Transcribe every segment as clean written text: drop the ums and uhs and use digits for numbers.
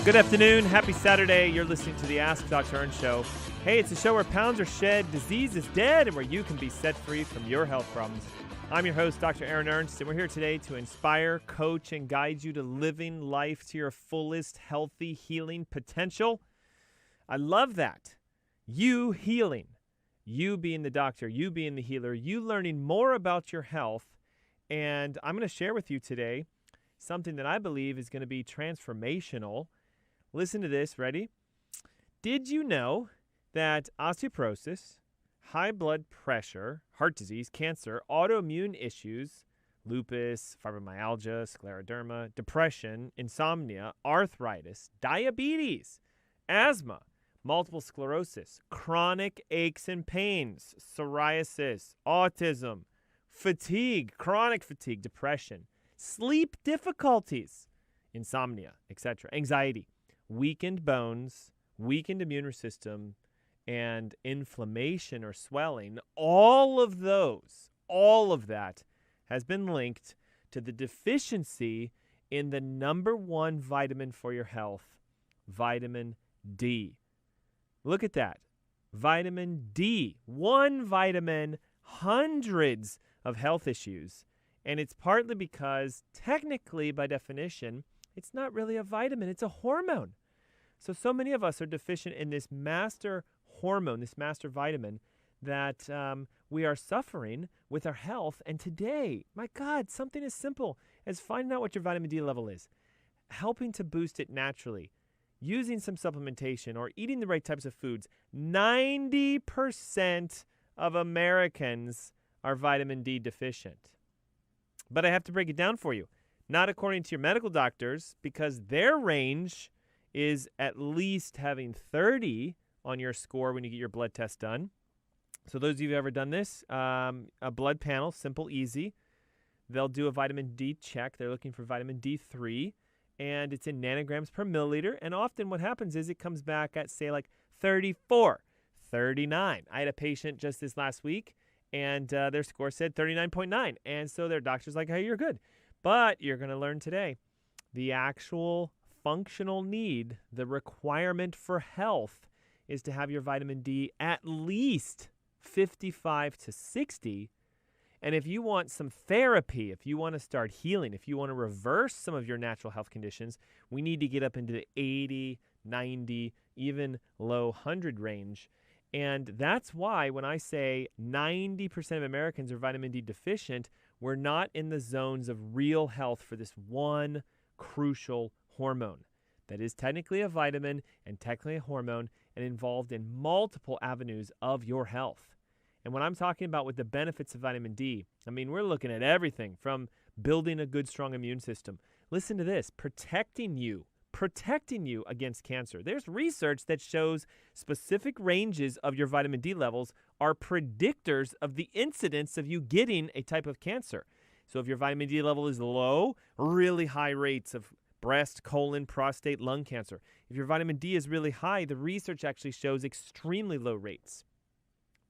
Good afternoon. Happy Saturday. You're listening to the Ask Dr. Ern Show. Hey, it's a show where pounds are shed, disease is dead, and where you can be set free from your health problems. I'm your host, Dr. Aaron Ernst, and we're here today to inspire, coach, and guide you to living life to your fullest, healthy, healing potential. I love that. You healing. You being the doctor, you being the healer, you learning more about your health. And I'm going to share with you today something that I believe is going to be transformational. Listen to this. Ready? Did you know that osteoporosis, high blood pressure, heart disease, cancer, autoimmune issues, lupus, fibromyalgia, scleroderma, depression, insomnia, arthritis, diabetes, asthma, multiple sclerosis, chronic aches and pains, psoriasis, autism, fatigue, chronic fatigue, depression, sleep difficulties, insomnia, etc., anxiety, weakened bones, weakened immune system, and inflammation or swelling, all of that has been linked to the deficiency in the number one vitamin for your health, vitamin D. Look at that. Vitamin D. One vitamin, hundreds of health issues. And it's partly because, technically, by definition, it's not really a vitamin, it's a hormone. So many of us are deficient in this master hormone, this master vitamin, that we are suffering with our health. And today, my God, something as simple as finding out what your vitamin D level is, helping to boost it naturally, using some supplementation or eating the right types of foods. 90% of Americans are vitamin D deficient. But I have to break it down for you. Not according to your medical doctors, because their range is at least having 30 on your score when you get your blood test done. So those of you who have ever done this, a blood panel, simple, easy. They'll do a vitamin D check. They're looking for vitamin D3, and it's in nanograms per milliliter. And often what happens is it comes back at, say, like 34, 39. I had a patient just this last week, and their score said 39.9. And so their doctor's like, hey, you're good. But you're going to learn today the actual functional need, the requirement for health is to have your vitamin D at least 55 to 60. And if you want some therapy, if you want to start healing, if you want to reverse some of your natural health conditions, we need to get up into the 80, 90, even low 100 range. And that's why when I say 90% of Americans are vitamin D deficient, we're not in the zones of real health for this one crucial hormone that is technically a vitamin and technically a hormone and involved in multiple avenues of your health. And when I'm talking about with the benefits of vitamin D, I mean, we're looking at everything from building a good, strong immune system. Listen to this, protecting you against cancer. There's research that shows specific ranges of your vitamin D levels are predictors of the incidence of you getting a type of cancer. So if your vitamin D level is low, really high rates of breast, colon, prostate, lung cancer. If your vitamin D is really high, the research actually shows extremely low rates.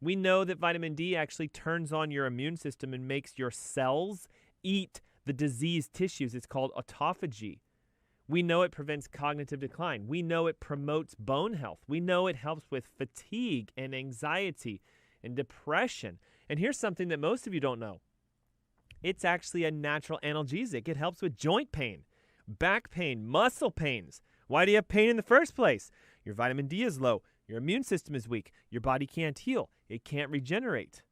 We know that vitamin D actually turns on your immune system and makes your cells eat the diseased tissues. It's called autophagy. We know it prevents cognitive decline. We know it promotes bone health. We know it helps with fatigue and anxiety and depression. And here's something that most of you don't know. It's actually a natural analgesic. It helps with joint pain, back pain, muscle pains. Why do you have pain in the first place? Your vitamin D is low. Your immune system is weak. Your body can't heal. It can't regenerate.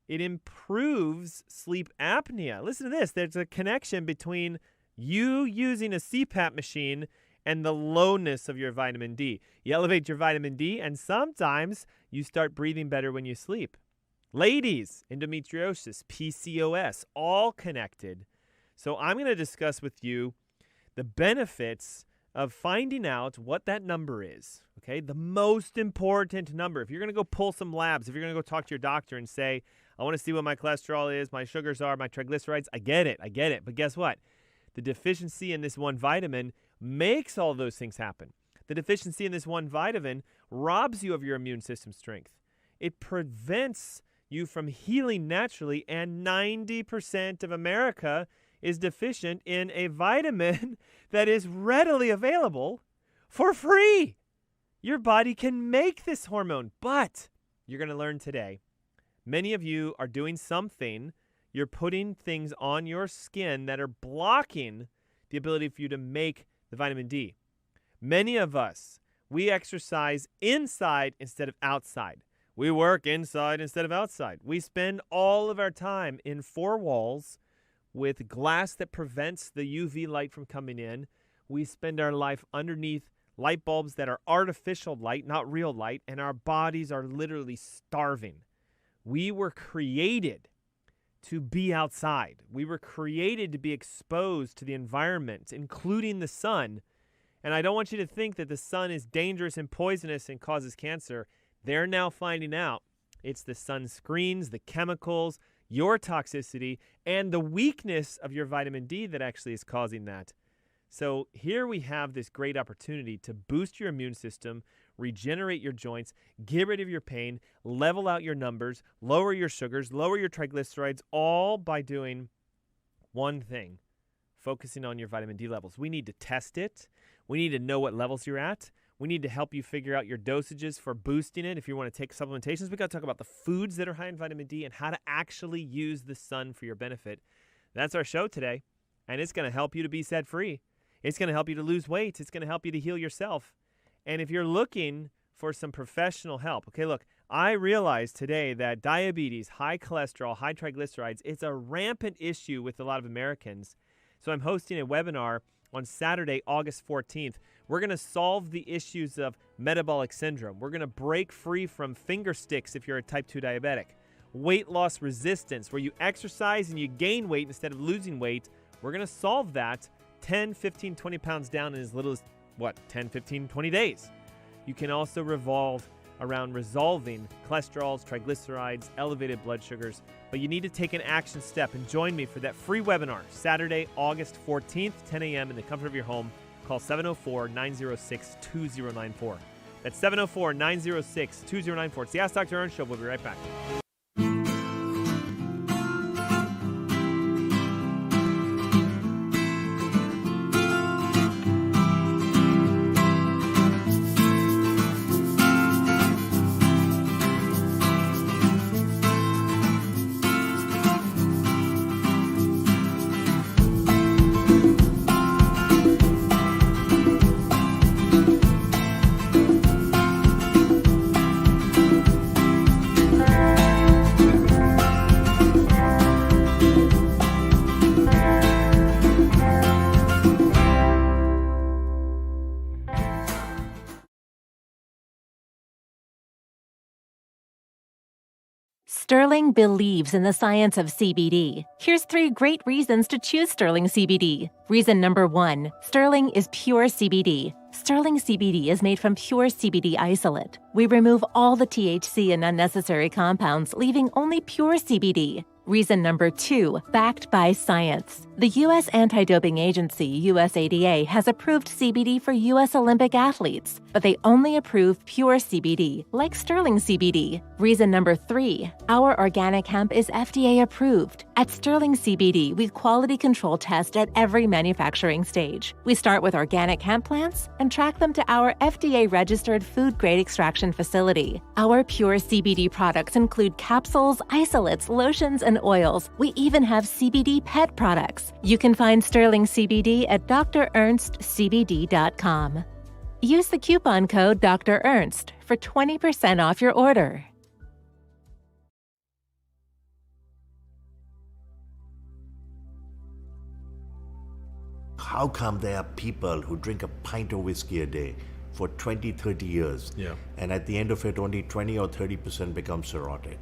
It improves sleep apnea. Listen to this. There's a connection between you using a CPAP machine and the lowness of your vitamin D. You elevate your vitamin D, and sometimes you start breathing better when you sleep. Ladies, endometriosis, PCOS, all connected. So I'm going to discuss with you the benefits of finding out what that number is, okay? The most important number. If you're going to go pull some labs, if you're going to go talk to your doctor and say, I want to see what my cholesterol is, my sugars are, my triglycerides, I get it. But guess what? The deficiency in this one vitamin makes all those things happen. The deficiency in this one vitamin robs you of your immune system strength. It prevents you from healing naturally, and 90% of America is deficient in a vitamin that is readily available for free. Your body can make this hormone, but you're going to learn today. Many of you are doing something. You're putting things on your skin that are blocking the ability for you to make the vitamin D. Many of us, we exercise inside instead of outside. We work inside instead of outside. We spend all of our time in four walls with glass that prevents the UV light from coming in. We spend our life underneath light bulbs that are artificial light, not real light, and our bodies are literally starving. We were created to be outside. We were created to be exposed to the environment, including the sun. And I don't want you to think that the sun is dangerous and poisonous and causes cancer. They're now finding out it's the sunscreens, the chemicals, your toxicity, and the weakness of your vitamin D that actually is causing that. So here we have this great opportunity to boost your immune system, regenerate your joints, get rid of your pain, level out your numbers, lower your sugars, lower your triglycerides, all by doing one thing, focusing on your vitamin D levels. We need to test it. We need to know what levels you're at. We need to help you figure out your dosages for boosting it. If you want to take supplementations, we got to talk about the foods that are high in vitamin D and how to actually use the sun for your benefit. That's our show today, and it's going to help you to be set-free. It's going to help you to lose weight. It's going to help you to heal yourself. And if you're looking for some professional help, okay, look, I realize today that diabetes, high cholesterol, high triglycerides, it's a rampant issue with a lot of Americans. So I'm hosting a webinar on Saturday, August 14th. We're going to solve the issues of metabolic syndrome. We're going to break free from finger sticks if you're a type 2 diabetic. Weight loss resistance, where you exercise and you gain weight instead of losing weight. We're going to solve that 10, 15, 20 pounds down in as little as, 10, 15, 20 days. You can also revolve around resolving cholesterols, triglycerides, elevated blood sugars, but you need to take an action step and join me for that free webinar, Saturday, August 14th, 10 a.m. in the comfort of your home. Call 704-906-2094. That's 704-906-2094. It's the Ask Dr. Ernst Show. We'll be right back. Sterling believes in the science of CBD. Here's 3 great reasons to choose Sterling CBD. Reason number 1, Sterling is pure CBD. Sterling CBD is made from pure CBD isolate. We remove all the THC and unnecessary compounds, leaving only pure CBD. Reason number 2, backed by science. The U.S. Anti-Doping Agency, USADA, has approved CBD for U.S. Olympic athletes, but they only approve pure CBD, like Sterling CBD. Reason number 3, our organic hemp is FDA approved. At Sterling CBD, we quality control test at every manufacturing stage. We start with organic hemp plants and track them to our FDA-registered food-grade extraction facility. Our pure CBD products include capsules, isolates, lotions, and oils. We even have CBD pet products. You can find Sterling CBD at drernstscbd.com. Use the coupon code Dr. Ernst for 20% off your order. How come there are people who drink a pint of whiskey a day for 20, 30 years, and at the end of it only 20 or 30% become cirrhotic?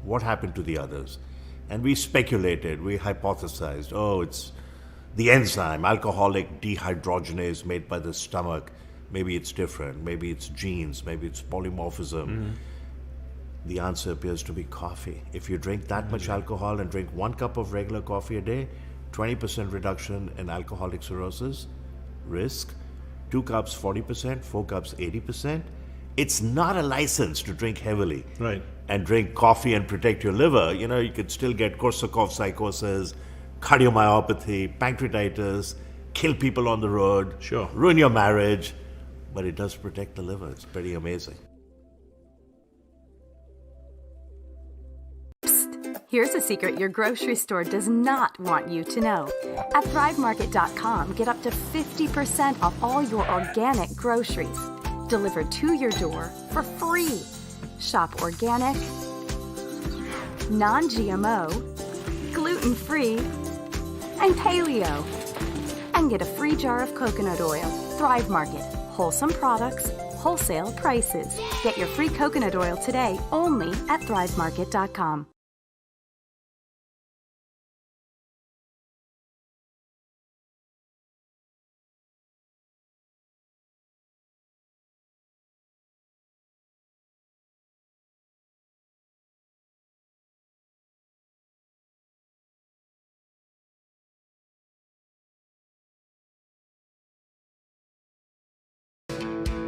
What happened to the others? And we speculated, we hypothesized, it's the enzyme, alcoholic dehydrogenase made by the stomach. Maybe it's different, maybe it's genes, maybe it's polymorphism. Mm-hmm. The answer appears to be coffee. If you drink that much alcohol and drink 1 cup of regular coffee a day, 20% reduction in alcoholic cirrhosis risk, 2 cups 40%, 4 cups 80%. It's not a license to drink heavily. Right. And drink coffee and protect your liver. You could still get Korsakoff psychosis, cardiomyopathy, pancreatitis, kill people on the road, Sure. ruin your marriage. but it does protect the liver. It's pretty amazing. Here's a secret your grocery store does not want you to know. At ThriveMarket.com, get up to 50% off all your organic groceries delivered to your door for free. Shop organic, non-GMO, gluten-free, and paleo. And get a free jar of coconut oil. Thrive Market. Wholesome products, wholesale prices. Get your free coconut oil today only at ThriveMarket.com.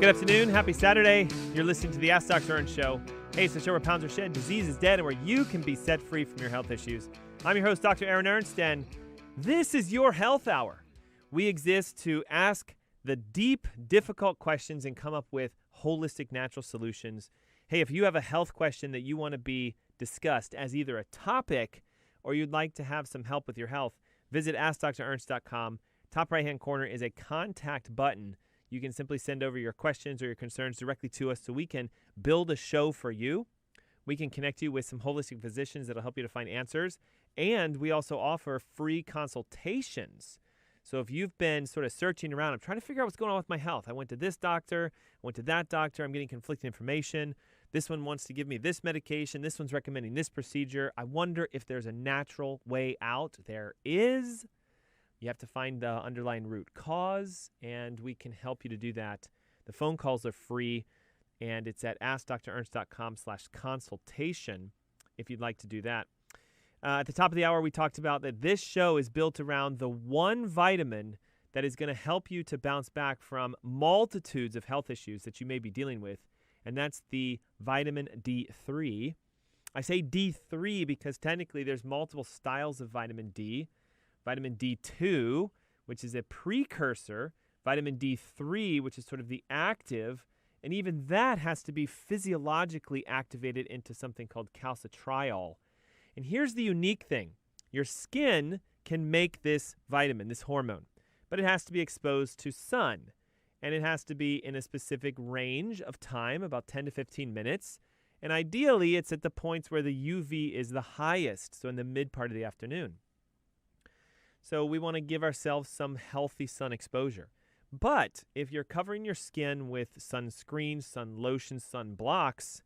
Good afternoon. Happy Saturday. You're listening to the Ask Dr. Ernst Show. Hey, it's the show where pounds are shed, disease is dead, and where you can be set free from your health issues. I'm your host, Dr. Aaron Ernst, and this is your Health Hour. We exist to ask the deep, difficult questions and come up with holistic, natural solutions. Hey, if you have a health question that you want to be discussed as either a topic or you'd like to have some help with your health, visit AskDrErnst.com. Top right-hand corner is a contact button. You can simply send over your questions or your concerns directly to us so we can build a show for you. We can connect you with some holistic physicians that will help you to find answers. And we also offer free consultations. So if you've been sort of searching around, I'm trying to figure out what's going on with my health. I went to this doctor, I went to that doctor, I'm getting conflicting information. This one wants to give me this medication, this one's recommending this procedure. I wonder if there's a natural way out. There is. You have to find the underlying root cause, and we can help you to do that. The phone calls are free, and it's at AskDrErnst.com/consultation if you'd like to do that. At the top of the hour, we talked about that this show is built around the one vitamin that is going to help you to bounce back from multitudes of health issues that you may be dealing with, and that's the vitamin D3. I say D3 because technically there's multiple styles of vitamin D. Vitamin D2, which is a precursor, vitamin D3, which is sort of the active, and even that has to be physiologically activated into something called calcitriol. And here's the unique thing. Your skin can make this vitamin, this hormone, but it has to be exposed to sun, and it has to be in a specific range of time, about 10 to 15 minutes, and ideally it's at the points where the UV is the highest, so in the mid part of the afternoon. So we want to give ourselves some healthy sun exposure. But if you're covering your skin with sunscreen, sun lotion, sun blocks,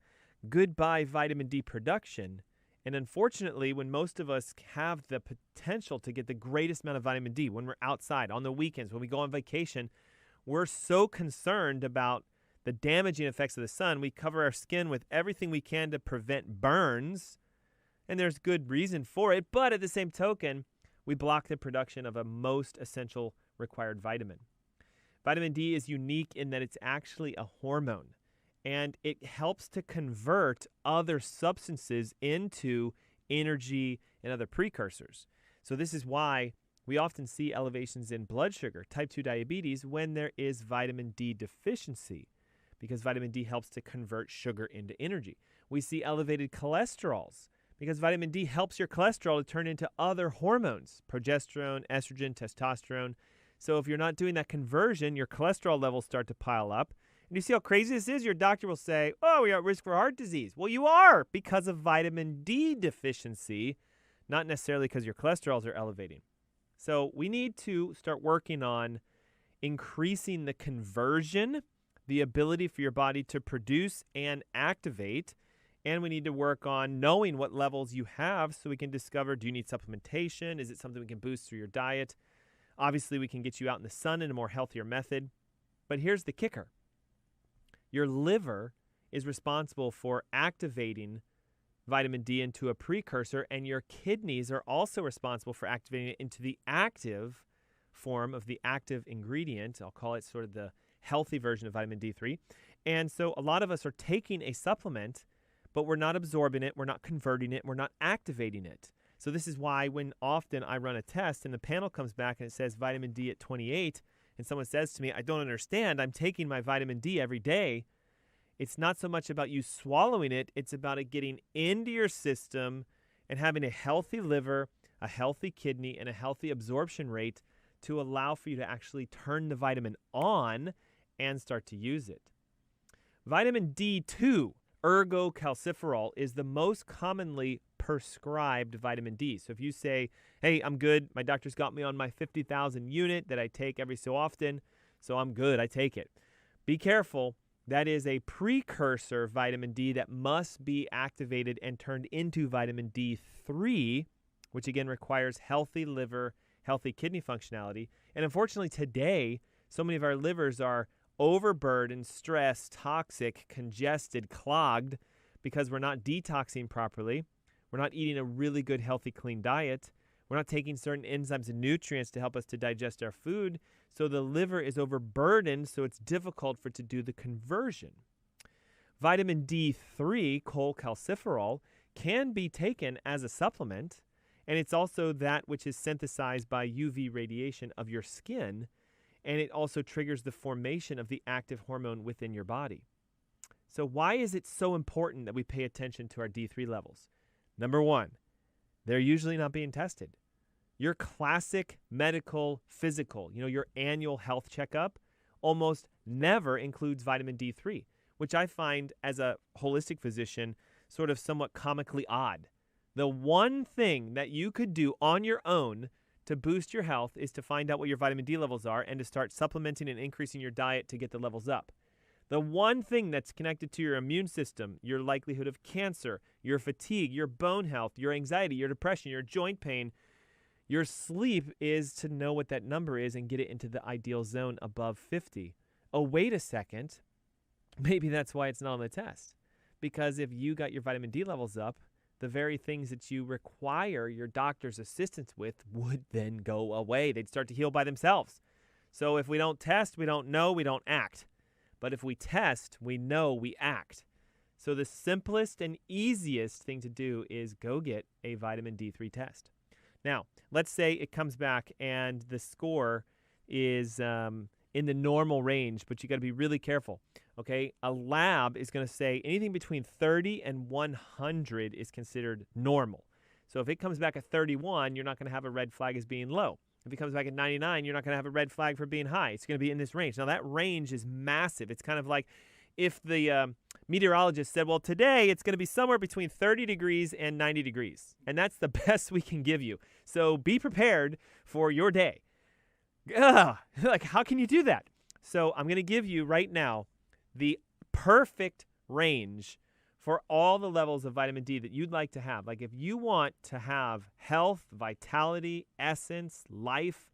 goodbye vitamin D production. And unfortunately, when most of us have the potential to get the greatest amount of vitamin D when we're outside, on the weekends, when we go on vacation, we're so concerned about the damaging effects of the sun, we cover our skin with everything we can to prevent burns. And there's good reason for it. But at the same token, we block the production of a most essential required vitamin. Vitamin D is unique in that it's actually a hormone, and it helps to convert other substances into energy and other precursors. So this is why we often see elevations in blood sugar, type 2 diabetes, when there is vitamin D deficiency, because vitamin D helps to convert sugar into energy. We see elevated cholesterols, because vitamin D helps your cholesterol to turn into other hormones, progesterone, estrogen, testosterone. So if you're not doing that conversion, your cholesterol levels start to pile up. And you see how crazy this is? Your doctor will say, oh, you're at risk for heart disease. Well, you are because of vitamin D deficiency, not necessarily because your cholesterols are elevating. So we need to start working on increasing the conversion, the ability for your body to produce and activate. And we need to work on knowing what levels you have so we can discover, do you need supplementation? Is it something we can boost through your diet? Obviously, we can get you out in the sun in a more healthier method. But here's the kicker. Your liver is responsible for activating vitamin D into a precursor, and your kidneys are also responsible for activating it into the active form of the active ingredient. I'll call it sort of the healthy version of vitamin D3. And so a lot of us are taking a supplement, but we're not absorbing it, we're not converting it, we're not activating it. So this is why when often I run a test and the panel comes back and it says vitamin D at 28, and someone says to me, I don't understand, I'm taking my vitamin D every day, it's not so much about you swallowing it, it's about it getting into your system and having a healthy liver, a healthy kidney, and a healthy absorption rate to allow for you to actually turn the vitamin on and start to use it. Vitamin D2, ergocalciferol, is the most commonly prescribed vitamin D. So if you say, hey, I'm good, my doctor's got me on my 50,000 unit that I take every so often, so I'm good, I take it. Be careful. That is a precursor vitamin D that must be activated and turned into vitamin D3, which again requires healthy liver, healthy kidney functionality. And unfortunately today, so many of our livers are overburdened, stressed, toxic, congested, clogged because we're not detoxing properly. We're not eating a really good, healthy, clean diet. We're not taking certain enzymes and nutrients to help us to digest our food. So the liver is overburdened, so it's difficult for it to do the conversion. Vitamin D3, cholecalciferol, can be taken as a supplement, and it's also that which is synthesized by UV radiation of your skin, and it also triggers the formation of the active hormone within your body. So why is it so important that we pay attention to our D3 levels? Number one, they're usually not being tested. Your classic medical physical, your annual health checkup, almost never includes vitamin D3, which I find as a holistic physician sort of somewhat comically odd. The one thing that you could do on your own to boost your health is to find out what your vitamin D levels are and to start supplementing and increasing your diet to get the levels up. The one thing that's connected to your immune system, your likelihood of cancer, your fatigue, your bone health, your anxiety, your depression, your joint pain, your sleep, is to know what that number is and get it into the ideal zone above 50. Oh, wait a second. Maybe that's why it's not on the test. Because if you got your vitamin D levels up, the very things that you require your doctor's assistance with would then go away. They'd start to heal by themselves. So if we don't test, we don't know, we don't act. But if we test, we know, we act. So the simplest and easiest thing to do is go get a vitamin D3 test. Now, let's say it comes back and the score is in the normal range, but you got to be really careful. Okay, a lab is going to say anything between 30 and 100 is considered normal. So if it comes back at 31, you're not going to have a red flag as being low. If it comes back at 99, you're not going to have a red flag for being high. It's going to be in this range. Now, that range is massive. It's kind of like if the meteorologist said, well, today it's going to be somewhere between 30 degrees and 90 degrees. And that's the best we can give you. So be prepared for your day. Like, how can you do that? So I'm going to give you right now the perfect range for all the levels of vitamin D that you'd like to have. Like if you want to have health, vitality, essence, life,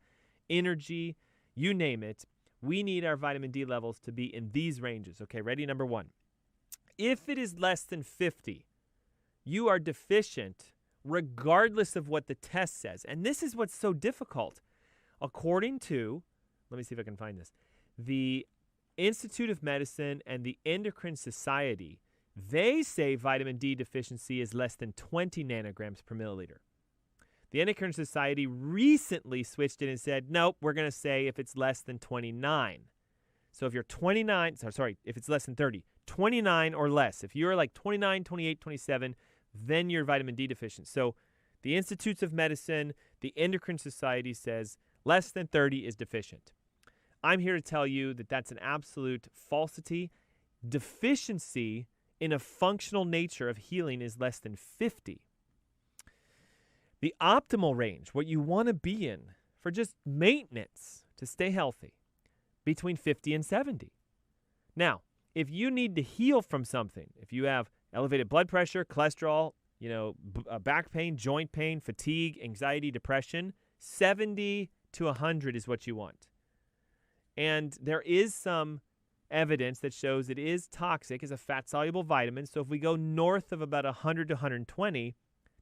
energy, you name it, we need our vitamin D levels to be in these ranges. Okay, ready? Number one. If it is less than 50, you are deficient regardless of what the test says. And this is what's so difficult. According to, let me see if I can find this, the Institute of Medicine and the Endocrine Society, they say vitamin D deficiency is less than 20 nanograms per milliliter. The Endocrine Society recently switched it and said, nope, we're going to say if it's less than 29. So if you're 29, if it's less than 30, 29 or less. If you're like 29, 28, 27, then you're vitamin D deficient. So the Institutes of Medicine, the Endocrine Society says less than 30 is deficient. I'm here to tell you that that's an absolute falsity. Deficiency in a functional nature of healing is less than 50. The optimal range, what you want to be in for just maintenance to stay healthy, between 50 and 70. Now, if you need to heal from something, if you have elevated blood pressure, cholesterol, back pain, joint pain, fatigue, anxiety, depression, 70 to 100 is what you want. And there is some evidence that shows it is toxic as a fat-soluble vitamin. So if we go north of about 100 to 120,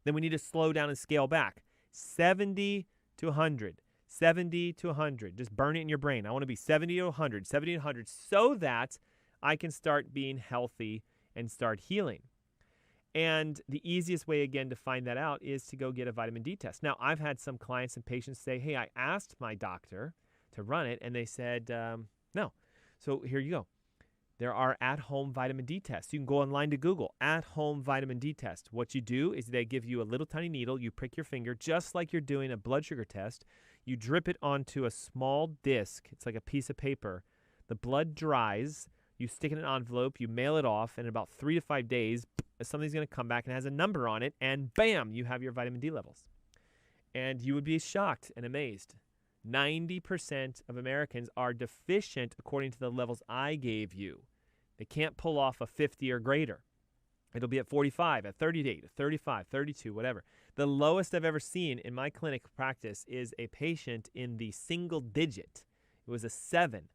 then we need to slow down and scale back. 70 to 100, 70 to 100. Just burn it in your brain. I want to be 70 to 100, 70 to 100, so that I can start being healthy and start healing. And the easiest way, again, to find that out is to go get a vitamin D test. Now, I've had some clients and patients say, hey, I asked my doctor to run it, and they said no. So here you go. There are at-home vitamin D tests. You can go online to Google, at-home vitamin D test. What you do is they give you a little tiny needle. You prick your finger just like you're doing a blood sugar test. You drip it onto a small disc. It's like a piece of paper. The blood dries. You stick it in an envelope. You mail it off. And in about 3 to 5 days, something's going to come back and has a number on it. And bam, you have your vitamin D levels. And you would be shocked and amazed. 90% of Americans are deficient according to the levels I gave you. They can't pull off a 50 or greater. It'll be at 45, at 38, at 35, 32, whatever. The lowest I've ever seen in my clinic practice is a patient in the single digit. It was a 7.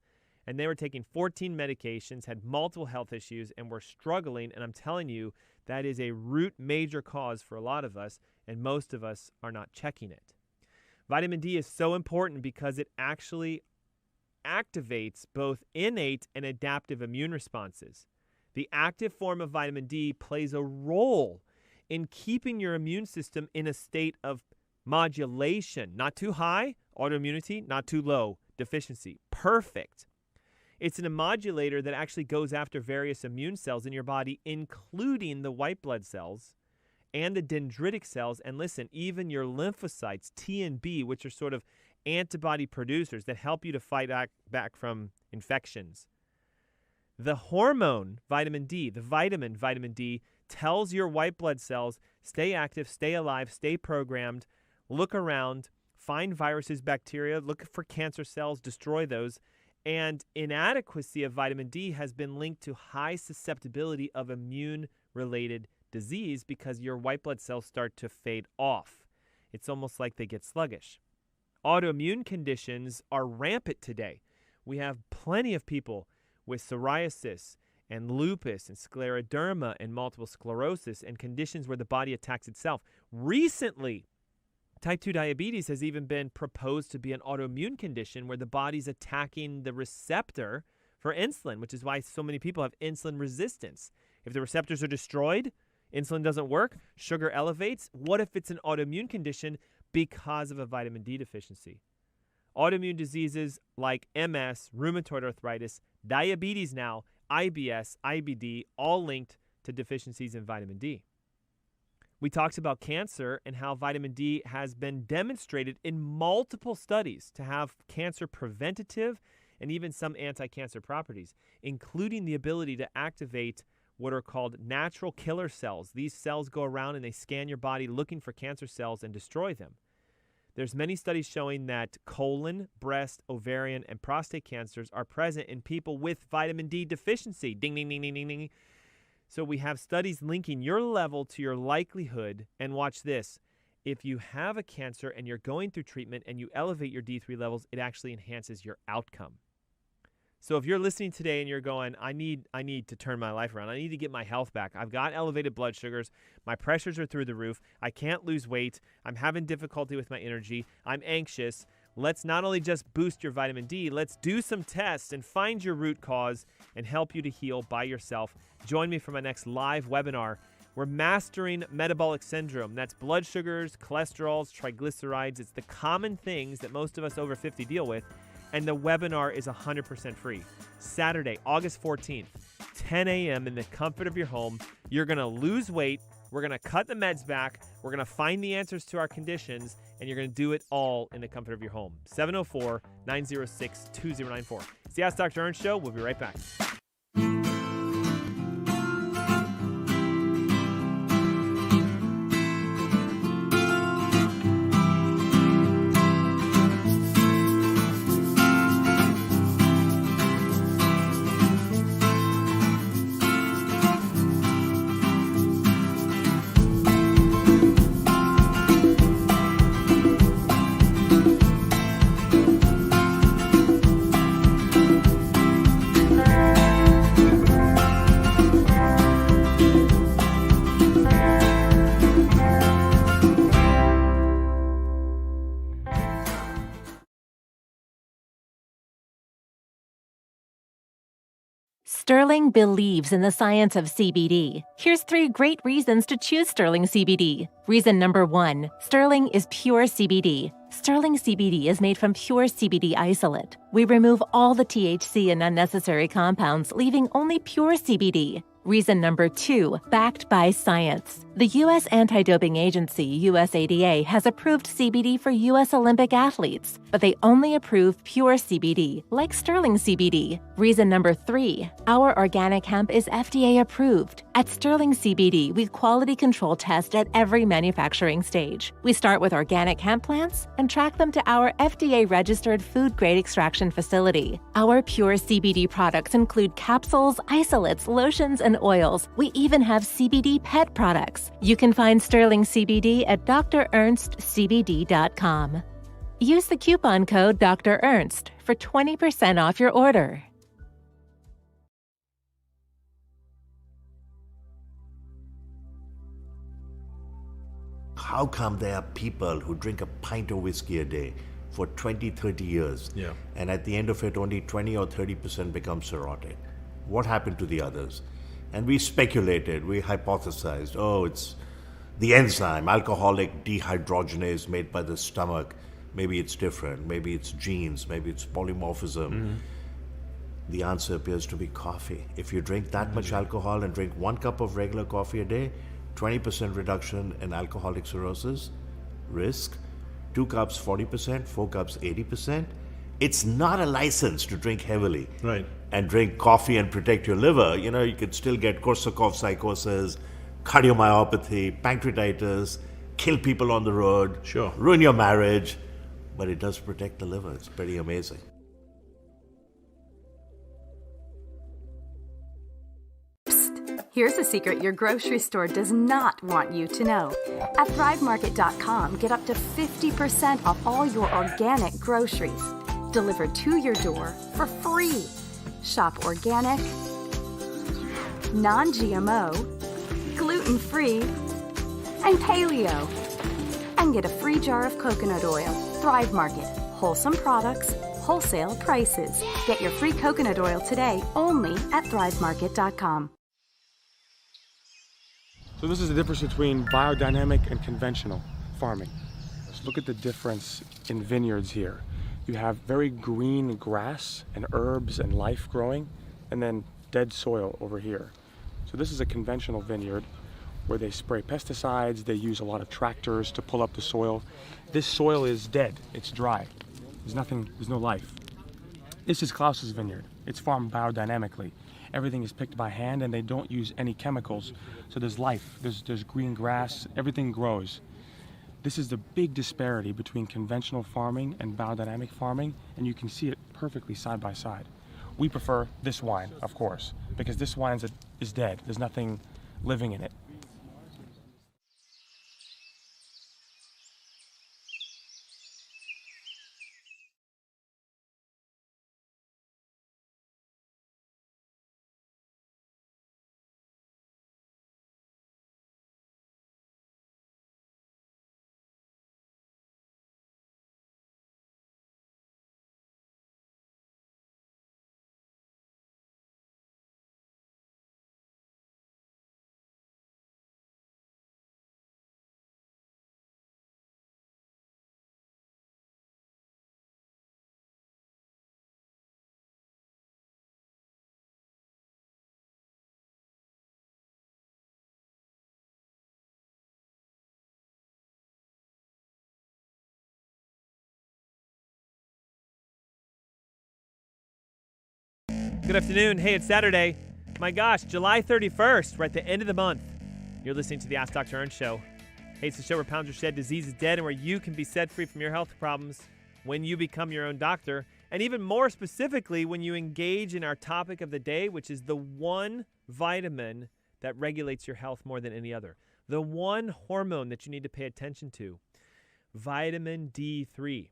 And they were taking 14 medications, had multiple health issues, and were struggling. And I'm telling you, that is a root major cause for a lot of us, and most of us are not checking it. Vitamin D is so important because it actually activates both innate and adaptive immune responses. The active form of vitamin D plays a role in keeping your immune system in a state of modulation. Not too high, autoimmunity, not too low, deficiency. Perfect. It's an immodulator that actually goes after various immune cells in your body, including the white blood cells and the dendritic cells. And listen, even your lymphocytes, T and B, which are sort of antibody producers that help you to fight back from infections. The hormone vitamin D, the vitamin D, tells your white blood cells, stay active, stay alive, stay programmed, look around, find viruses, bacteria, look for cancer cells, destroy those. And inadequacy of vitamin D has been linked to high susceptibility of immune-related disease because your white blood cells start to fade off. It's almost like they get sluggish. Autoimmune conditions are rampant today. We have plenty of people with psoriasis and lupus and scleroderma and multiple sclerosis and conditions where the body attacks itself. Recently, type 2 diabetes has even been proposed to be an autoimmune condition where the body's attacking the receptor for insulin, which is why so many people have insulin resistance. If the receptors are destroyed, insulin doesn't work, sugar elevates. What if it's an autoimmune condition because of a vitamin D deficiency? Autoimmune diseases like MS, rheumatoid arthritis, diabetes now, IBS, IBD, all linked to deficiencies in vitamin D. We talked about cancer and how vitamin D has been demonstrated in multiple studies to have cancer preventative and even some anti-cancer properties, including the ability to activate what are called natural killer cells. These cells go around and they scan your body looking for cancer cells and destroy them. There's many studies showing that colon, breast, ovarian, and prostate cancers are present in people with vitamin D deficiency. Ding, ding, ding, ding, ding, ding. So we have studies linking your level to your likelihood. And watch this. If you have a cancer and you're going through treatment and you elevate your D3 levels, it actually enhances your outcome. So if you're listening today and you're going, I need to turn my life around. I need to get my health back. I've got elevated blood sugars. My pressures are through the roof. I can't lose weight. I'm having difficulty with my energy. I'm anxious. Let's not only just boost your vitamin D, let's do some tests and find your root cause and help you to heal by yourself. Join me for my next live webinar. We're mastering metabolic syndrome. That's blood sugars, cholesterols, triglycerides. It's the common things that most of us over 50 deal with. And the webinar is 100% free. Saturday, August 14th, 10 a.m. in the comfort of your home. You're going to lose weight. We're going to cut the meds back. We're going to find the answers to our conditions. And you're going to do it all in the comfort of your home. 704-906-2094. It's the Ask Dr. Ernst Show. We'll be right back. Sterling believes in the science of CBD. Here's 3 great reasons to choose Sterling CBD. Reason number 1, Sterling is pure CBD. Sterling CBD is made from pure CBD isolate. We remove all the THC and unnecessary compounds, leaving only pure CBD. Reason number 2, backed by science. The U.S. Anti-Doping Agency, USADA, has approved CBD for U.S. Olympic athletes, but they only approve pure CBD, like Sterling CBD. Reason number 3, our organic hemp is FDA approved. At Sterling CBD, we quality control test at every manufacturing stage. We start with organic hemp plants and track them to our FDA-registered food-grade extraction facility. Our pure CBD products include capsules, isolates, lotions, and oils. We even have CBD pet products. You can find Sterling CBD at drernstscbd.com. Use the coupon code Dr. Ernst for 20% off your order. How come there are people who drink a pint of whiskey a day for 20, 30 years, and at the end of it only 20 or 30% become cirrhotic? What happened to the others? And we speculated, we hypothesized, it's the enzyme, alcoholic dehydrogenase made by the stomach. Maybe it's different, maybe it's genes, maybe it's polymorphism. The answer appears to be coffee. If you drink that much alcohol and drink 1 cup of regular coffee a day, 20% reduction in alcoholic cirrhosis risk, 2 cups 40%, 4 cups 80%. It's not a license to drink heavily. Right. And drink coffee and protect your liver. You could still get Korsakoff psychosis, cardiomyopathy, pancreatitis, kill people on the road, ruin your marriage, but it does protect the liver. It's pretty amazing. Here's a secret your grocery store does not want you to know. At ThriveMarket.com, get up to 50% off all your organic groceries delivered to your door for free. Shop organic, non-GMO, gluten-free, and paleo. And get a free jar of coconut oil. Thrive Market. Wholesome products, wholesale prices. Get your free coconut oil today only at ThriveMarket.com. So this is the difference between biodynamic and conventional farming. Let's look at the difference in vineyards here. You have very green grass and herbs and life growing, and then dead soil over here. So this is a conventional vineyard where they spray pesticides, they use a lot of tractors to pull up the soil. This soil is dead, it's dry. There's no life. This is Klaus's vineyard. It's farmed biodynamically. Everything is picked by hand and they don't use any chemicals. So there's life, there's green grass, everything grows. This is the big disparity between conventional farming and biodynamic farming, and you can see it perfectly side by side. We prefer this wine, of course, because this wine is dead. There's nothing living in it. Good afternoon. Hey, it's Saturday. My gosh, July 31st. We're at the end of the month. You're listening to the Ask Dr. Ernst Show. Hey, it's the show where pounds are shed, disease is dead, and where you can be set free from your health problems when you become your own doctor. And even more specifically, when you engage in our topic of the day, which is the one vitamin that regulates your health more than any other. The one hormone that you need to pay attention to. Vitamin D3.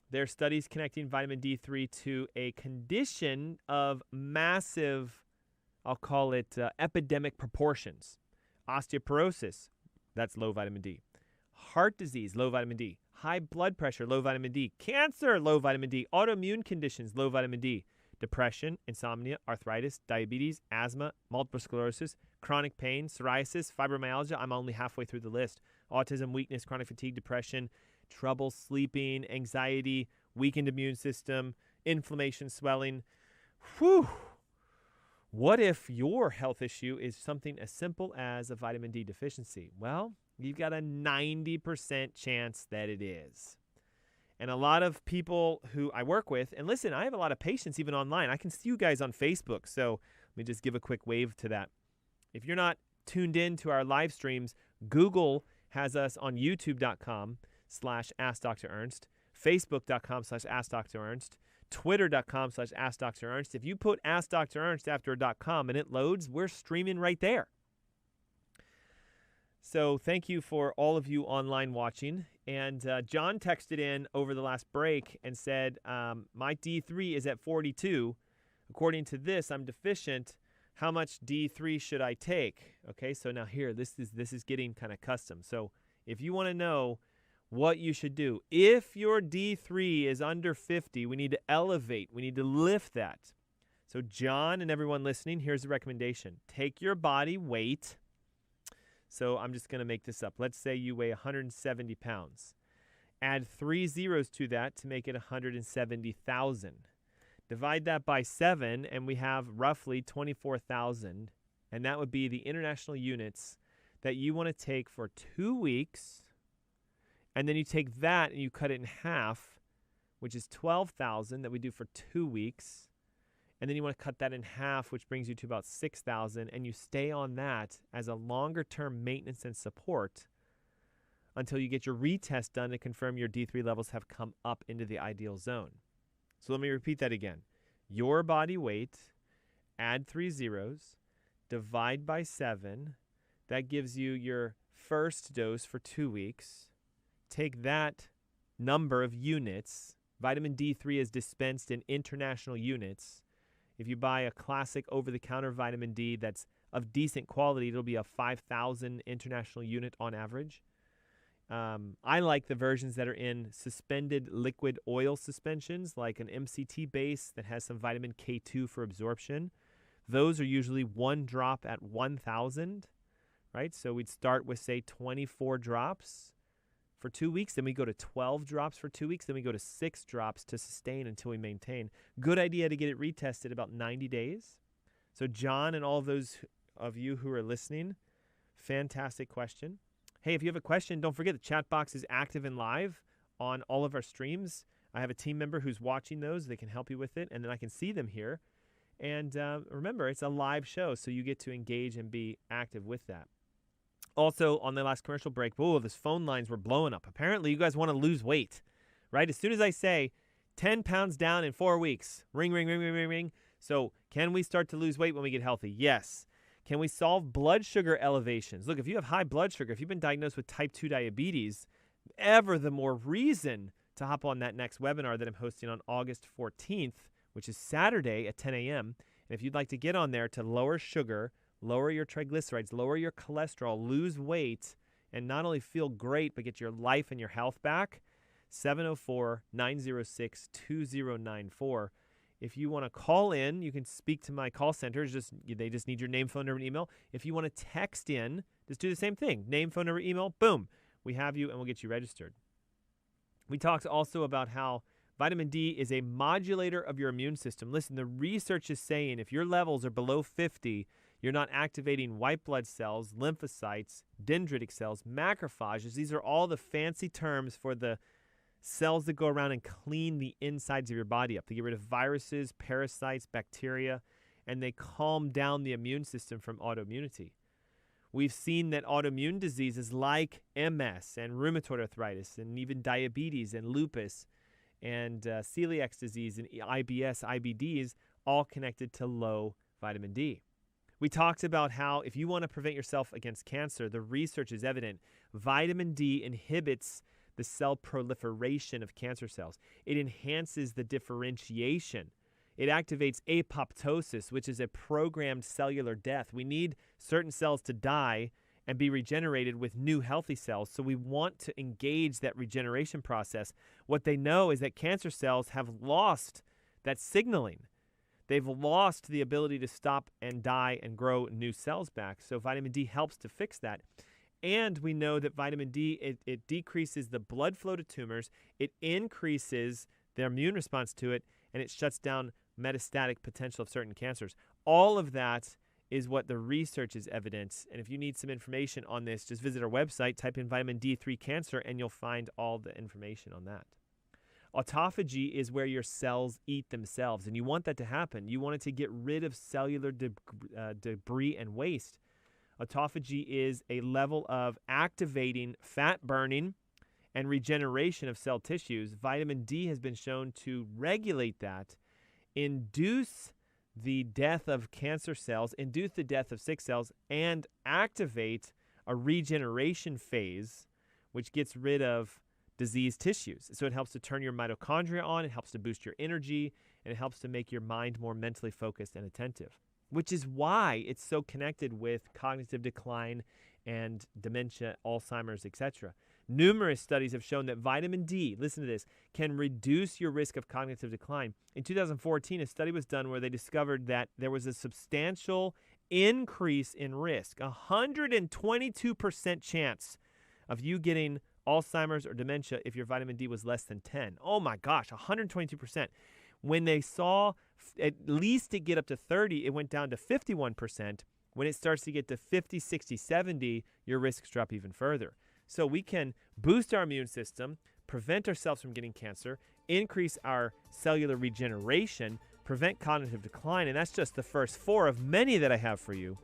There are studies connecting vitamin D3 to a condition of massive, I'll call it epidemic proportions. Osteoporosis, that's low vitamin D. Heart disease, low vitamin D. High blood pressure, low vitamin D. Cancer, low vitamin D. Autoimmune conditions, low vitamin D. Depression, insomnia, arthritis, diabetes, asthma, multiple sclerosis, chronic pain, psoriasis, fibromyalgia. I'm only halfway through the list. Autism, weakness, chronic fatigue, depression, trouble sleeping, anxiety, weakened immune system, inflammation, swelling. Whew. What if your health issue is something as simple as a vitamin D deficiency? Well, you've got a 90% chance that it is. And a lot of people who I work with, and listen, I have a lot of patients even online. I can see you guys on Facebook, so let me just give a quick wave to that. If you're not tuned in to our live streams, Google has us on youtube.com/AskDrErnst, facebook.com/AskDrErnst, twitter.com/AskDrErnst. If you put Ask Dr. Ernst after a .com and it loads, we're streaming right there. So thank you for all of you online watching. And John texted in over the last break and said, my D3 is at 42. According to this, I'm deficient. How much D3 should I take? Okay, so now here, this is getting kind of custom. So if you want to know what you should do, if your D3 is under 50, we need to elevate. We need to lift that. So John and everyone listening, here's the recommendation. Take your body weight. So I'm just going to make this up. Let's say you weigh 170 pounds. Add 3 zeros to that to make it 170,000. Divide that by 7, and we have roughly 24,000. And that would be the international units that you want to take for 2 weeks. And then you take that and you cut it in half, which is 12,000 that we do for 2 weeks. And then you want to cut that in half, which brings you to about 6,000. And you stay on that as a longer-term maintenance and support until you get your retest done to confirm your D3 levels have come up into the ideal zone. So let me repeat that again. Your body weight, add 3 zeros, divide by 7. That gives you your first dose for 2 weeks. Take that number of units. Vitamin D3 is dispensed in international units. If you buy a classic over-the-counter vitamin D that's of decent quality, it'll be a 5,000 international unit on average. I like the versions that are in suspended liquid oil suspensions, like an MCT base that has some vitamin K2 for absorption. Those are usually 1 drop at 1,000, right? So we'd start with, say, 24 drops for 2 weeks, then we go to 12 drops for 2 weeks, then we go to 6 drops to sustain until we maintain. Good idea to get it retested about 90 days. So John and all of those of you who are listening, fantastic question. Hey, if you have a question, don't forget the chat box is active and live on all of our streams. I have a team member who's watching those. They can help you with it, and then I can see them here. And remember, it's a live show, so you get to engage and be active with that. Also, on the last commercial break, those phone lines were blowing up. Apparently, you guys want to lose weight, right? As soon as I say 10 pounds down in 4 weeks, ring, ring, ring, ring, ring, ring. So can we start to lose weight when we get healthy? Yes. Can we solve blood sugar elevations? Look, if you have high blood sugar, if you've been diagnosed with type 2 diabetes, ever the more reason to hop on that next webinar that I'm hosting on August 14th, which is Saturday at 10 a.m. And if you'd like to get on there to lower sugar, lower your triglycerides, lower your cholesterol, lose weight, and not only feel great, but get your life and your health back, 704-906-2094. If you want to call in, you can speak to my call center. They just need your name, phone number, and email. If you want to text in, just do the same thing. Name, phone number, email, boom. We have you, and we'll get you registered. We talked also about how vitamin D is a modulator of your immune system. Listen, the research is saying if your levels are below 50, you're not activating white blood cells, lymphocytes, dendritic cells, macrophages. These are all the fancy terms for the cells that go around and clean the insides of your body up. They get rid of viruses, parasites, bacteria, and they calm down the immune system from autoimmunity. We've seen that autoimmune diseases like MS and rheumatoid arthritis and even diabetes and lupus and celiac disease and IBS, IBDs, all connected to low vitamin D. We talked about how if you want to prevent yourself against cancer, the research is evident. Vitamin D inhibits the cell proliferation of cancer cells. It enhances the differentiation. It activates apoptosis, which is a programmed cellular death. We need certain cells to die and be regenerated with new healthy cells. So we want to engage that regeneration process. What they know is that cancer cells have lost that signaling. They've lost the ability to stop and die and grow new cells back. So vitamin D helps to fix that. And we know that vitamin D, it decreases the blood flow to tumors, it increases their immune response to it, and it shuts down metastatic potential of certain cancers. All of that is what the research is evidence. And if you need some information on this, just visit our website, type in vitamin D3 cancer, and you'll find all the information on that. Autophagy is where your cells eat themselves, and you want that to happen. You want it to get rid of cellular debris and waste. Autophagy is a level of activating fat burning and regeneration of cell tissues. Vitamin D has been shown to regulate that, induce the death of cancer cells, induce the death of sick cells, and activate a regeneration phase, which gets rid of diseased tissues. So it helps to turn your mitochondria on, it helps to boost your energy, and it helps to make your mind more mentally focused and attentive, which is why it's so connected with cognitive decline and dementia, Alzheimer's, etc. Numerous studies have shown that vitamin D, listen to this, can reduce your risk of cognitive decline. In 2014, a study was done where they discovered that there was a substantial increase in risk, 122% chance of you getting Alzheimer's or dementia if your vitamin D was less than 10. Oh my gosh, 122%. When they saw at least it get up to 30, it went down to 51%. When it starts to get to 50, 60, 70, your risks drop even further. So we can boost our immune system, prevent ourselves from getting cancer, increase our cellular regeneration, prevent cognitive decline, and that's just the first 4 of many that I have for you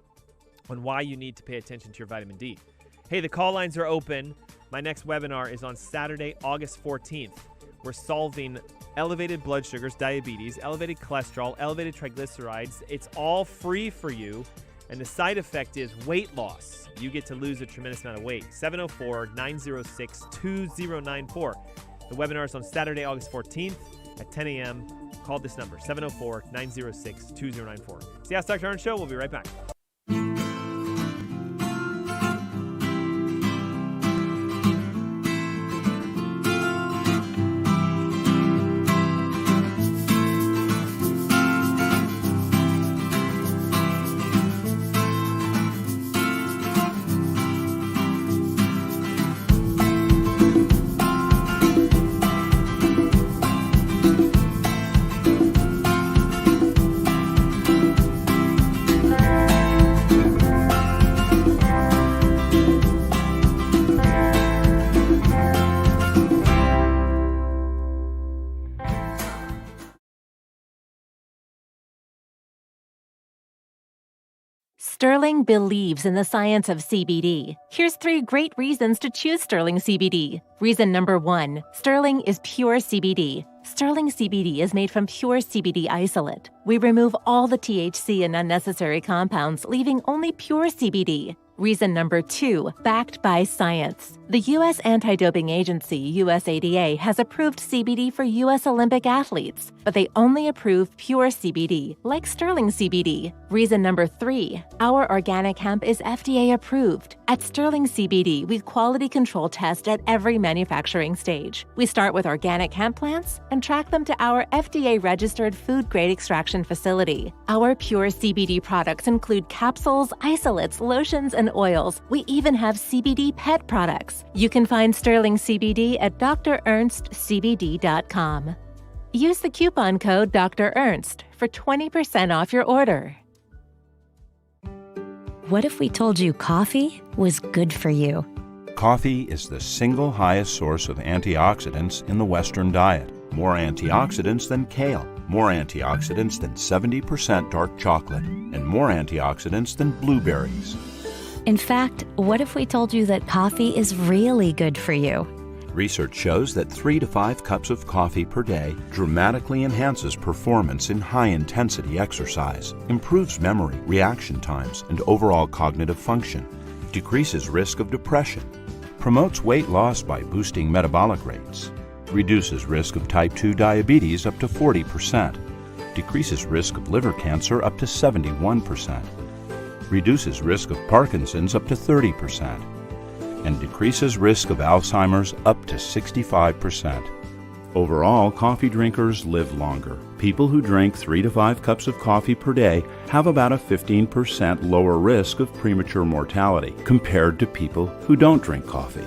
on why you need to pay attention to your vitamin D. Hey, the call lines are open. My next webinar is on Saturday, August 14th. We're solving elevated blood sugars, diabetes, elevated cholesterol, elevated triglycerides. It's all free for you. And the side effect is weight loss. You get to lose a tremendous amount of weight. 704-906-2094. The webinar is on Saturday, August 14th at 10 a.m. Call this number, 704-906-2094. It's the Ask Dr. Ernst Show. We'll be right back. Sterling believes in the science of CBD. Here's 3 great reasons to choose Sterling CBD. Reason number 1, Sterling is pure CBD. Sterling CBD is made from pure CBD isolate. We remove all the THC and unnecessary compounds, leaving only pure CBD. Reason number 2, backed by science. The U.S. Anti-Doping Agency, USADA, has approved CBD for U.S. Olympic athletes, but they only approve pure CBD, like Sterling CBD. Reason number 3, our organic hemp is FDA approved. At Sterling CBD, we quality control test at every manufacturing stage. We start with organic hemp plants and track them to our FDA-registered food-grade extraction facility. Our pure CBD products include capsules, isolates, lotions, and oils. We even have CBD pet products. You can find Sterling CBD at drernstscbd.com. Use the coupon code Dr. Ernst for 20% off your order. What if we told you coffee was good for you? Coffee is the single highest source of antioxidants in the Western diet. More antioxidants than kale, more antioxidants than 70% dark chocolate, and more antioxidants than blueberries. In fact, what if we told you that coffee is really good for you? Research shows that 3 to 5 cups of coffee per day dramatically enhances performance in high-intensity exercise, improves memory, reaction times, and overall cognitive function, decreases risk of depression, promotes weight loss by boosting metabolic rates, reduces risk of type 2 diabetes up to 40%, decreases risk of liver cancer up to 71%, reduces risk of Parkinson's up to 30%, and decreases risk of Alzheimer's up to 65%. Overall, coffee drinkers live longer. People who drink 3 to 5 cups of coffee per day have about a 15% lower risk of premature mortality compared to people who don't drink coffee.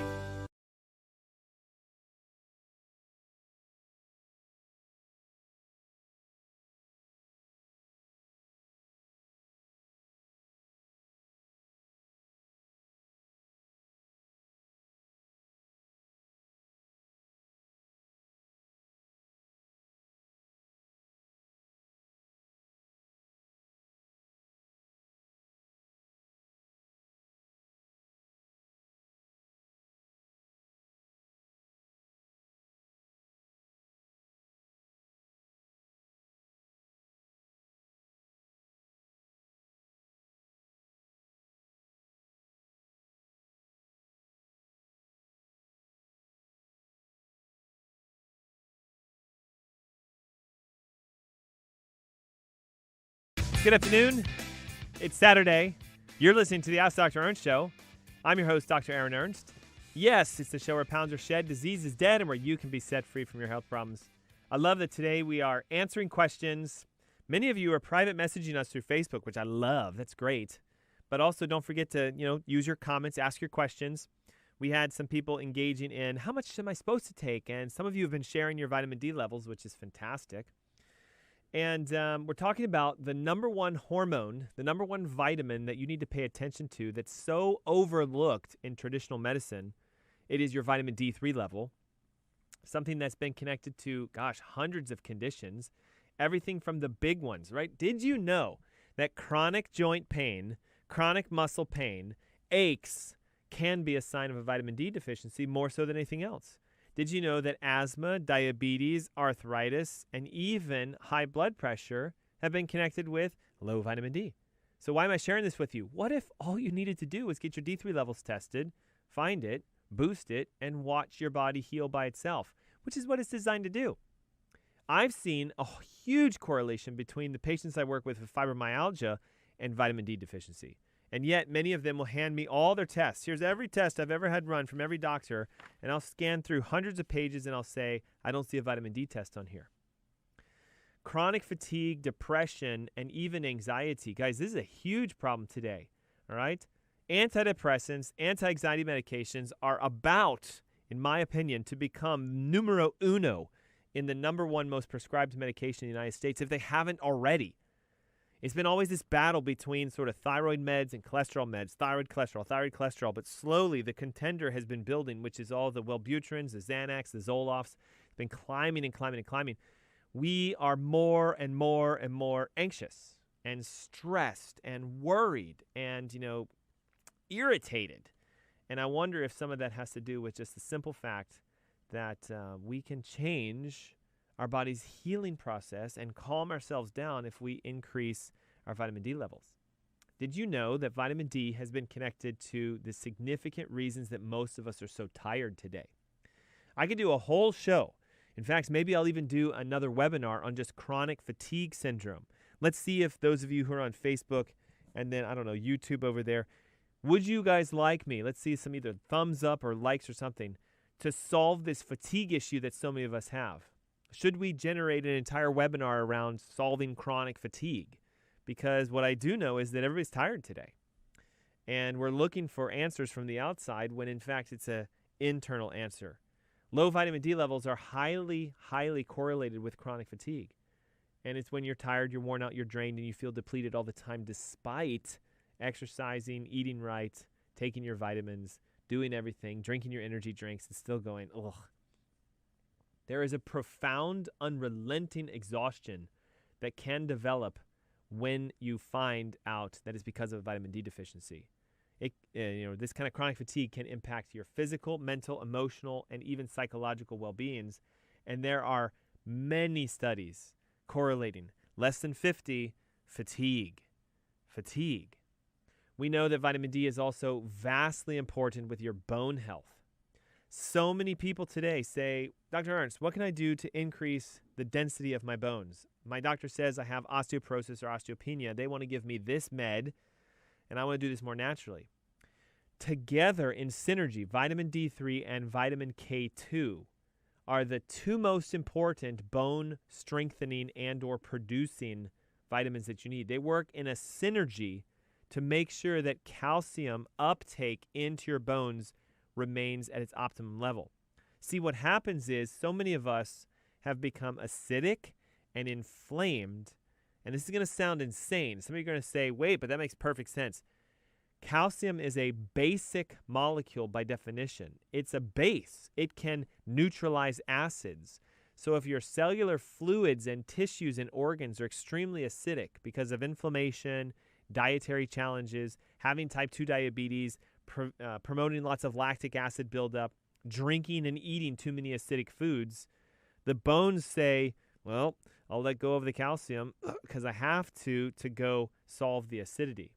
Good afternoon. It's Saturday. You're listening to the Ask Dr. Ernst Show. I'm your host, Dr. Aaron Ernst. Yes, it's the show where pounds are shed, disease is dead, and where you can be set free from your health problems. I love that today we are answering questions. Many of you are private messaging us through Facebook, which I love. That's great. But also don't forget to, use your comments, ask your questions. We had some people engaging in how much am I supposed to take? And some of you have been sharing your vitamin D levels, which is fantastic. And we're talking about the number one hormone, the number one vitamin that you need to pay attention to that's so overlooked in traditional medicine. It is your vitamin D3 level, something that's been connected to, hundreds of conditions, everything from the big ones, right? Did you know that chronic joint pain, chronic muscle pain, aches can be a sign of a vitamin D deficiency more so than anything else? Did you know that asthma, diabetes, arthritis, and even high blood pressure have been connected with low vitamin D? So why am I sharing this with you? What if all you needed to do was get your D3 levels tested, find it, boost it, and watch your body heal by itself, which is what it's designed to do. I've seen a huge correlation between the patients I work with fibromyalgia and vitamin D deficiency. And yet, many of them will hand me all their tests. Here's every test I've ever had run from every doctor, and I'll scan through hundreds of pages, and I'll say, I don't see a vitamin D test on here. Chronic fatigue, depression, and even anxiety. Guys, this is a huge problem today, all right? Antidepressants, anti-anxiety medications are about, in my opinion, to become numero uno in the number one most prescribed medication in the United States if they haven't already. It's been always this battle between sort of thyroid meds and cholesterol meds, thyroid cholesterol, but slowly the contender has been building, which is all the Wellbutrins, the Xanax, the Zoloft's. It's been climbing and climbing and climbing. We are more and more and more anxious and stressed and worried and, irritated. And I wonder if some of that has to do with just the simple fact that we can change our body's healing process and calm ourselves down if we increase our vitamin D levels. Did you know that vitamin D has been connected to the significant reasons that most of us are so tired today? I could do a whole show. In fact, maybe I'll even do another webinar on just chronic fatigue syndrome. Let's see if those of you who are on Facebook and then, YouTube over there, would you guys like me? Let's see some either thumbs up or likes or something to solve this fatigue issue that so many of us have. Should we generate an entire webinar around solving chronic fatigue? Because what I do know is that everybody's tired today. And we're looking for answers from the outside when, in fact, it's an internal answer. Low vitamin D levels are highly, highly correlated with chronic fatigue. And it's when you're tired, you're worn out, you're drained, and you feel depleted all the time despite exercising, eating right, taking your vitamins, doing everything, drinking your energy drinks, and still going, ugh. There is a profound, unrelenting exhaustion that can develop when you find out that it's because of a vitamin D deficiency. This kind of chronic fatigue can impact your physical, mental, emotional, and even psychological well-beings. And there are many studies correlating less than 50 fatigue. We know that vitamin D is also vastly important with your bone health. So many people today say, Dr. Ernst, what can I do to increase the density of my bones? My doctor says I have osteoporosis or osteopenia. They want to give me this med, and I want to do this more naturally. Together in synergy, vitamin D3 and vitamin K2 are the two most important bone strengthening and or producing vitamins that you need. They work in a synergy to make sure that calcium uptake into your bones remains at its optimum level. See, what happens is so many of us have become acidic and inflamed, and this is going to sound insane. Some of you are going to say, wait, but that makes perfect sense. Calcium is a basic molecule by definition. It's a base. It can neutralize acids. So if your cellular fluids and tissues and organs are extremely acidic because of inflammation, dietary challenges, having type 2 diabetes, promoting lots of lactic acid buildup, drinking and eating too many acidic foods, the bones say, well, I'll let go of the calcium because I have to go solve the acidity.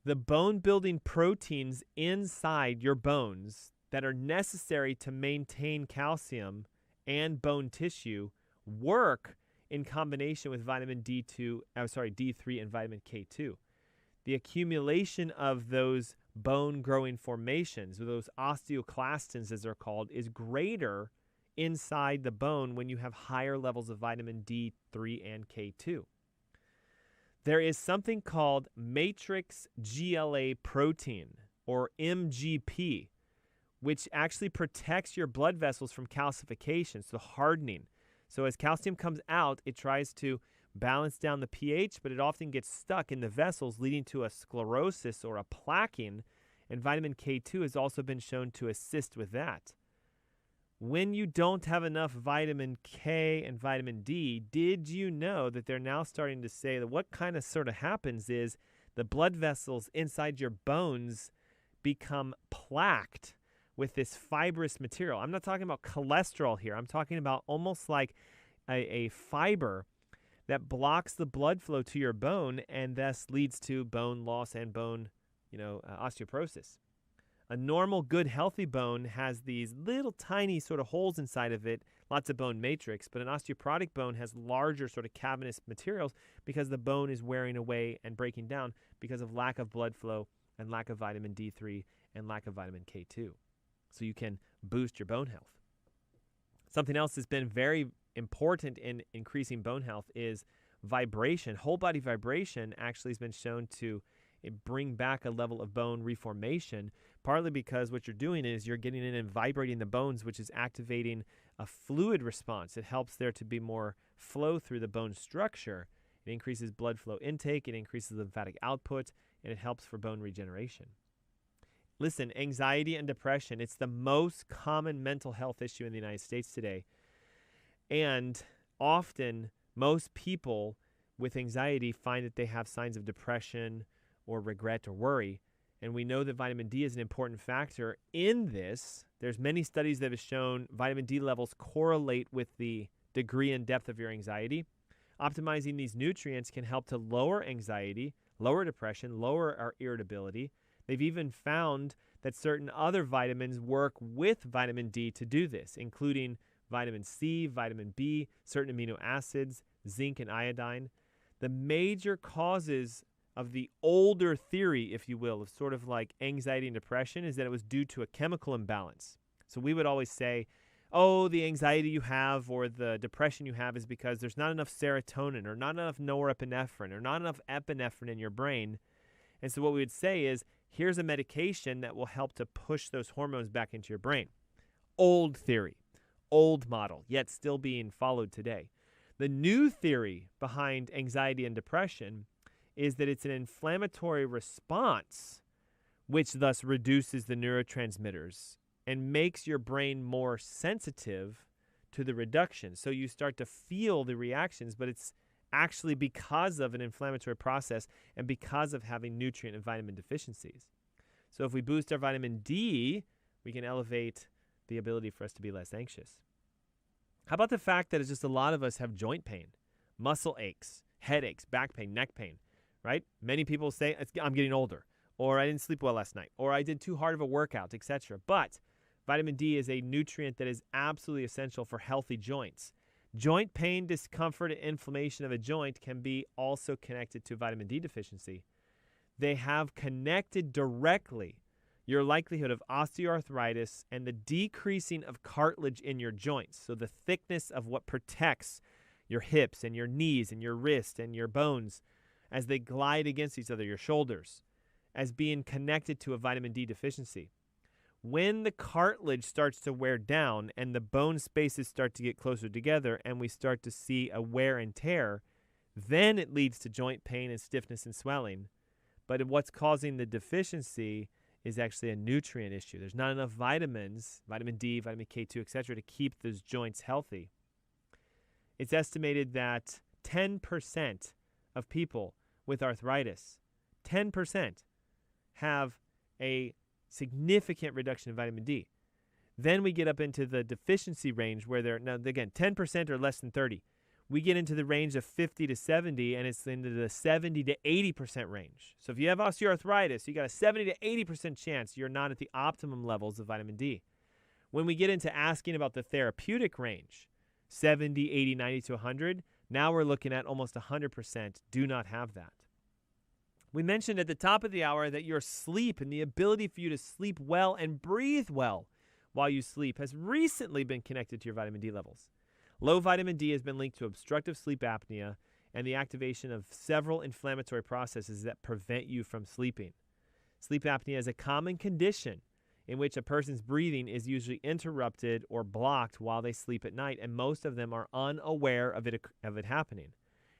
The bone-building proteins inside your bones that are necessary to maintain calcium and bone tissue work in combination with D3 and vitamin K2. The accumulation of those bone-growing formations, or those osteoclastins as they're called, is greater inside the bone when you have higher levels of vitamin D3 and K2. There is something called matrix GLA protein, or MGP, which actually protects your blood vessels from calcification, so hardening. So as calcium comes out, it tries to balance down the pH, but it often gets stuck in the vessels, leading to a sclerosis or a plaquing, and vitamin K2 has also been shown to assist with that. When you don't have enough vitamin K and vitamin D, did you know that they're now starting to say that what kind of sort of happens is the blood vessels inside your bones become plaqued with this fibrous material. I'm not talking about cholesterol here. I'm talking about almost like a fiber that blocks the blood flow to your bone and thus leads to bone loss and bone, osteoporosis. A normal, good, healthy bone has these little tiny sort of holes inside of it, lots of bone matrix, but an osteoporotic bone has larger sort of cavernous materials because the bone is wearing away and breaking down because of lack of blood flow and lack of vitamin D3 and lack of vitamin K2. So you can boost your bone health. Something else that's been very important in increasing bone health is vibration. Whole body vibration actually has been shown to bring back a level of bone reformation, partly because what you're doing is you're getting in and vibrating the bones, which is activating a fluid response. It helps there to be more flow through the bone structure. It increases blood flow intake, it increases lymphatic output, and it helps for bone regeneration. Listen, anxiety and depression, it's the most common mental health issue in the United States today. And often, most people with anxiety find that they have signs of depression or regret or worry. And we know that vitamin D is an important factor in this. There's many studies that have shown vitamin D levels correlate with the degree and depth of your anxiety. Optimizing these nutrients can help to lower anxiety, lower depression, lower our irritability. They've even found that certain other vitamins work with vitamin D to do this, including vitamin C, vitamin B, certain amino acids, zinc, and iodine. The major causes of the older theory, if you will, of sort of like anxiety and depression is that it was due to a chemical imbalance. So we would always say, oh, the anxiety you have or the depression you have is because there's not enough serotonin or not enough norepinephrine or not enough epinephrine in your brain. And so what we would say is, here's a medication that will help to push those hormones back into your brain. Old theory, old model, yet still being followed today. The new theory behind anxiety and depression is that it's an inflammatory response, which thus reduces the neurotransmitters and makes your brain more sensitive to the reduction. So you start to feel the reactions, but it's actually because of an inflammatory process and because of having nutrient and vitamin deficiencies. So if we boost our vitamin D, we can elevate the ability for us to be less anxious. How about the fact that it's just a lot of us have joint pain, muscle aches, headaches, back pain, neck pain, right? Many people say, I'm getting older, or I didn't sleep well last night, or I did too hard of a workout, etc. But vitamin D is a nutrient that is absolutely essential for healthy joints. Joint pain, discomfort, and inflammation of a joint can be also connected to vitamin D deficiency. They have connected directly your likelihood of osteoarthritis and the decreasing of cartilage in your joints. So the thickness of what protects your hips and your knees and your wrist and your bones as they glide against each other, your shoulders, as being connected to a vitamin D deficiency. When the cartilage starts to wear down and the bone spaces start to get closer together and we start to see a wear and tear, then it leads to joint pain and stiffness and swelling. But what's causing the deficiency is actually a nutrient issue. There's not enough vitamins, vitamin D, vitamin K2, etc., to keep those joints healthy. It's estimated that 10% of people with arthritis, 10%, have a significant reduction in vitamin D. Then we get up into the deficiency range where they're, now again, 10% or less than 30. We get into the range of 50 to 70, and it's into the 70 to 80% range. So if you have osteoarthritis, you got a 70 to 80% chance you're not at the optimum levels of vitamin D. When we get into asking about the therapeutic range, 70, 80, 90 to 100, now we're looking at almost 100% do not have that. We mentioned at the top of the hour that your sleep and the ability for you to sleep well and breathe well while you sleep has recently been connected to your vitamin D levels. Low vitamin D has been linked to obstructive sleep apnea and the activation of several inflammatory processes that prevent you from sleeping. Sleep apnea is a common condition in which a person's breathing is usually interrupted or blocked while they sleep at night, and most of them are unaware of it happening.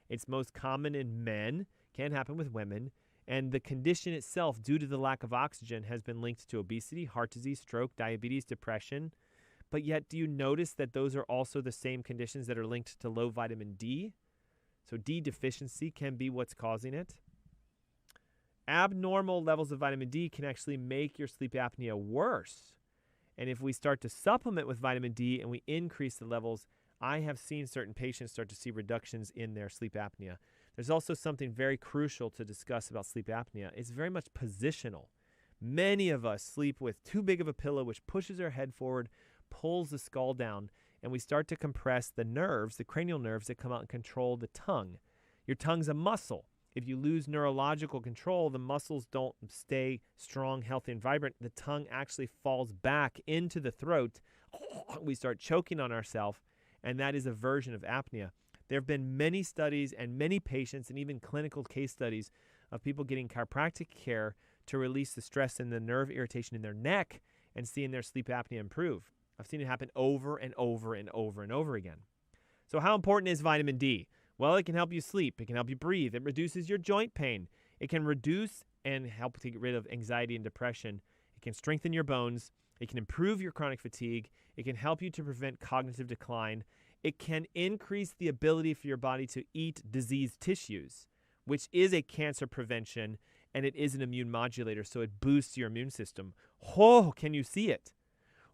It's most common in men, can happen with women, and the condition itself, due to the lack of oxygen, has been linked to obesity, heart disease, stroke, diabetes, depression. But yet, do you notice that those are also the same conditions that are linked to low vitamin D? So D deficiency can be what's causing it. Abnormal levels of vitamin D can actually make your sleep apnea worse. And if we start to supplement with vitamin D and we increase the levels, I have seen certain patients start to see reductions in their sleep apnea. There's also something very crucial to discuss about sleep apnea. It's very much positional. Many of us sleep with too big of a pillow, which pushes our head forward, pulls the skull down, and we start to compress the nerves, the cranial nerves that come out and control the tongue. Your tongue's a muscle. If you lose neurological control, the muscles don't stay strong, healthy, and vibrant. The tongue actually falls back into the throat. We start choking on ourselves, and that is a version of apnea. There have been many studies and many patients and even clinical case studies of people getting chiropractic care to release the stress and the nerve irritation in their neck and seeing their sleep apnea improve. I've seen it happen over and over and over and over again. So how important is vitamin D? Well, it can help you sleep. It can help you breathe. It reduces your joint pain. It can reduce and help to get rid of anxiety and depression. It can strengthen your bones. It can improve your chronic fatigue. It can help you to prevent cognitive decline. It can increase the ability for your body to eat diseased tissues, which is a cancer prevention, and it is an immune modulator, so it boosts your immune system. Oh, can you see it?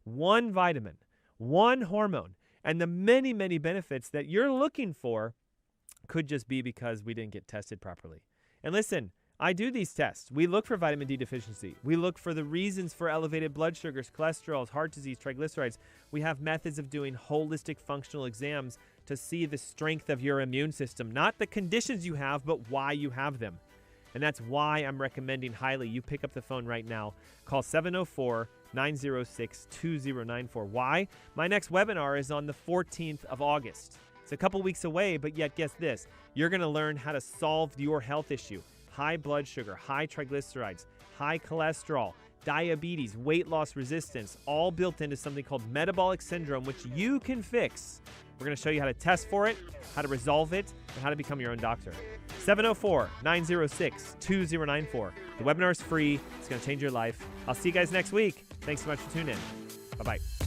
One vitamin, one hormone, and the many, many benefits that you're looking for could just be because we didn't get tested properly. And listen, I do these tests. We look for vitamin D deficiency. We look for the reasons for elevated blood sugars, cholesterol, heart disease, triglycerides. We have methods of doing holistic functional exams to see the strength of your immune system, not the conditions you have, but why you have them. And that's why I'm recommending highly you pick up the phone right now. Call 704-906-2094. Why? My next webinar is on the 14th of August. It's a couple weeks away, but yet guess this. You're going to learn how to solve your health issue. High blood sugar, high triglycerides, high cholesterol, diabetes, weight loss resistance, all built into something called metabolic syndrome, which you can fix. We're going to show you how to test for it, how to resolve it, and how to become your own doctor. 704-906-2094. The webinar is free. It's going to change your life. I'll see you guys next week. Thanks so much for tuning in. Bye-bye.